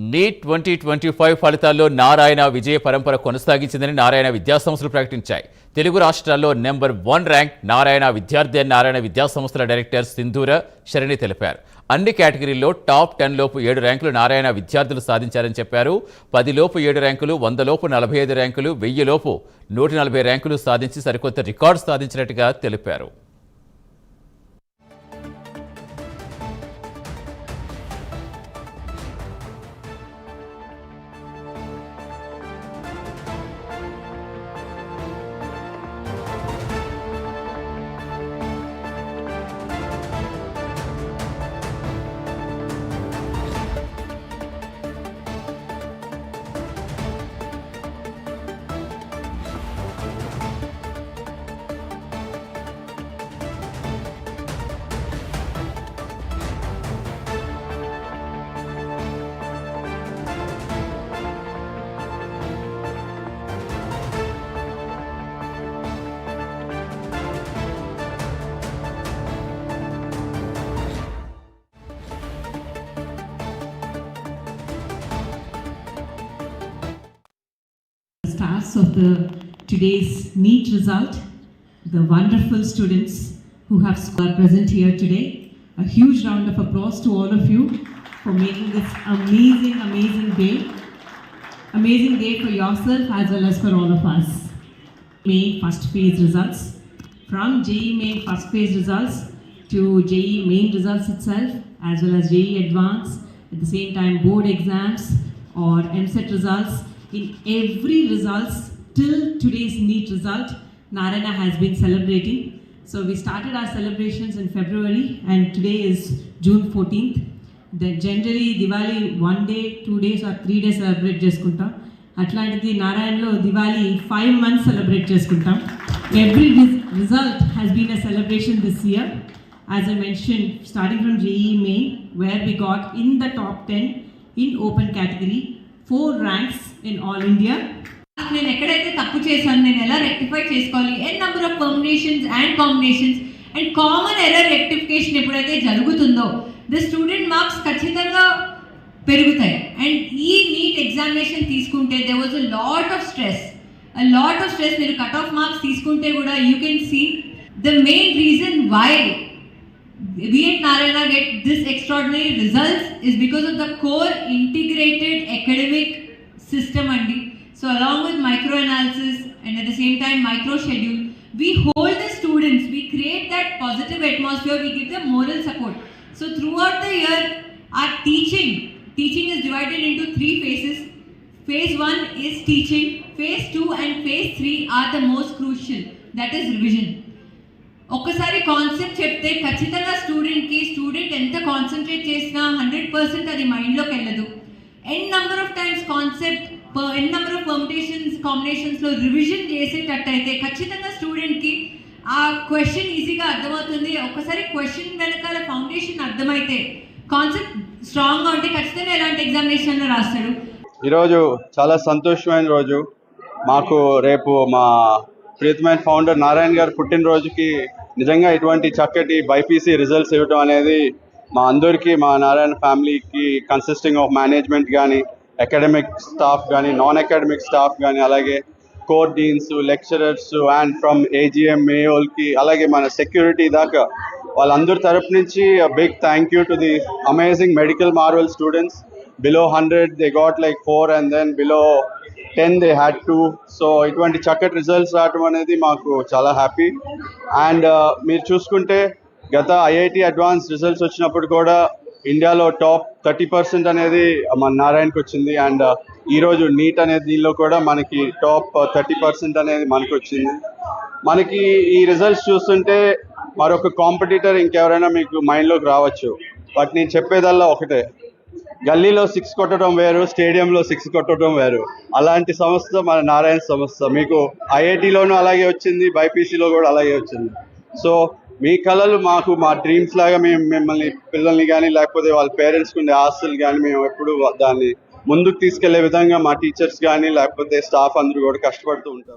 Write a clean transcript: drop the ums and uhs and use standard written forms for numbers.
Neat 2025 ఫలితాల్లో నారాయణ విజయ పరంపర కొనసాగించిందని నారాయణ విద్యాసంస్థలు ప్రకటించాయి. తెలుగు రాష్ట్రాల్లో నెంబర్ 1 ర్యాంక్ నారాయణ విద్యార్థి అని నారాయణ విద్యాసంస్థల డైరెక్టర్ సింధూర శరణి తెలిపారు. అన్ని కేటగిరీల్లో టాప్ 10 లోపు 7 ర్యాంకులు నారాయణ విద్యార్థులు సాధించారని చెప్పారు. 10 లోపు 7 ర్యాంకులు, 100 లోపు 45 ర్యాంకులు, 1000 లోపు 140 ర్యాంకులు సాధించి సరికొత్త రికార్డు సాధించినట్టుగా తెలిపారు. Stars of today's NEET result, the wonderful students who have are present here today. A huge round of applause to all of you for making this amazing day. Amazing day for yourself as well as for all of us. Main first phase results. From JEE main first phase results to JEE main results itself, as well as JEE advanced, at the same time board exams or MCET results. In every results till today's NEET result, Narayana has been celebrating. So we started our celebrations in February and today is June 14th. Generally Diwali 1 day, 2 days or 3 days celebrate చేసుకుంటాం. అట్లాంటిది నారాయణలో Diwali 5 months celebrate చేసుకుంటాం. Every result has been a celebration this year. As I mentioned, starting from JEE main where we got in the top 10 in open category, 4 ranks in all India. నేను ఎక్కడైతే తప్పు చేశాను, నేను ఎలా rectify చేసుకోవాలి, N number of permutations and combinations and common error rectification ఎప్పుడైతే జరుగుతుందో the student marks ఖచ్చితంగా పెరుగుతాయి. అండ్ ఈ నీట్ ఎగ్జామినేషన్ తీసుకుంటే they was a lot of stress. మీరు కట్ ఆఫ్ మార్క్స్ తీసుకుంటే కూడా you can see the main reason why we at Narayana get this extraordinary results is because of the core integrated academic system andi. So along with micro analysis and at the same time micro schedule, we hold the students, we create that positive atmosphere, we give them moral support. So throughout the year our teaching is divided into 3 phases. Phase 1 is teaching, phase 2 and phase 3 are the most crucial, that is revision. ఒక్కసారి concept చెప్తే ఖచ్చితంగా student ఎంత concentrate చేసినా 100% అది మైండ్లోకి వెళ్ళదు. N number of times N number of permutations కాంబినేషన్స్లో revision చేసేటట్టయితే ఖచ్చితంగా స్టూడెంట్కి ఆ క్వశ్చన్ ఈజీగా అర్థమవుతుంది. ఒక్కసారి క్వశ్చన్ వెనకాల ఫౌండేషన్ అర్థమైతే కాన్సెప్ట్ స్ట్రాంగ్గా ఉంటే ఖచ్చితంగా ఎలాంటి ఎగ్జామినేషన్లో రాస్తాడు. ఈరోజు చాలా సంతోషమైన రోజు. మాకు రేపు మా ప్రియతమైన ఫౌండర్ నారాయణ గారు పుట్టినరోజుకి నిజంగా ఇటువంటి చక్కటి బైపీసీ రిజల్ట్స్ ఇవ్వడం అనేది మా అందరికీ, మా నారాయణ ఫ్యామిలీకి కన్సిస్టింగ్ ఆఫ్ మేనేజ్మెంట్ కానీ, అకాడమిక్ స్టాఫ్ కానీ, నాన్ అకాడమిక్ స్టాఫ్ కానీ, అలాగే core deans, lecturers and from AGM మేయోల్కి, అలాగే మన సెక్యూరిటీ దాకా వాళ్ళందరి తరపు నుంచి big thank you to the amazing medical marvel students. Below 100 they got like 4 and then below 10 they had 2. So ఇటువంటి చక్కటి రిజల్ట్స్ రావడం అనేది మాకు చాలా హ్యాపీ. అండ్ మీరు చూసుకుంటే గత ఐఐటి అడ్వాన్స్ రిజల్ట్స్ వచ్చినప్పుడు కూడా ఇండియాలో టాప్ 30% అనేది మన నారాయణకి వచ్చింది. అండ్ ఈరోజు నీట్ అనేది దీనిలో కూడా మనకి టాప్ 30% అనేది మనకు వచ్చింది. మనకి ఈ రిజల్ట్స్ చూస్తుంటే మరొక కాంపిటీటర్ ఇంకెవరైనా మీకు మైండ్లోకి రావచ్చు. బట్ నేను చెప్పేదల్లా ఒకటే, గల్లీలో 6 కొట్టడం వేరు, స్టేడియంలో 6 కొట్టడం వేరు. అలాంటి సంస్థ మన నారాయణ సంస్థ. మీకు ఐఐటిలోనూ అలాగే వచ్చింది, బైపీసీలో కూడా అలాగే వచ్చింది. సో మీ కళలు మాకు మా డ్రీమ్స్ లాగా మేము మిమ్మల్ని పిల్లల్ని కానీ లేకపోతే వాళ్ళ పేరెంట్స్కి ఉండే ఆస్తులు కానీ మేము ఎప్పుడు దాన్ని ముందుకు తీసుకెళ్లే విధంగా మా టీచర్స్ కానీ లేకపోతే స్టాఫ్ అందరూ కూడా కష్టపడుతూ ఉంటారు.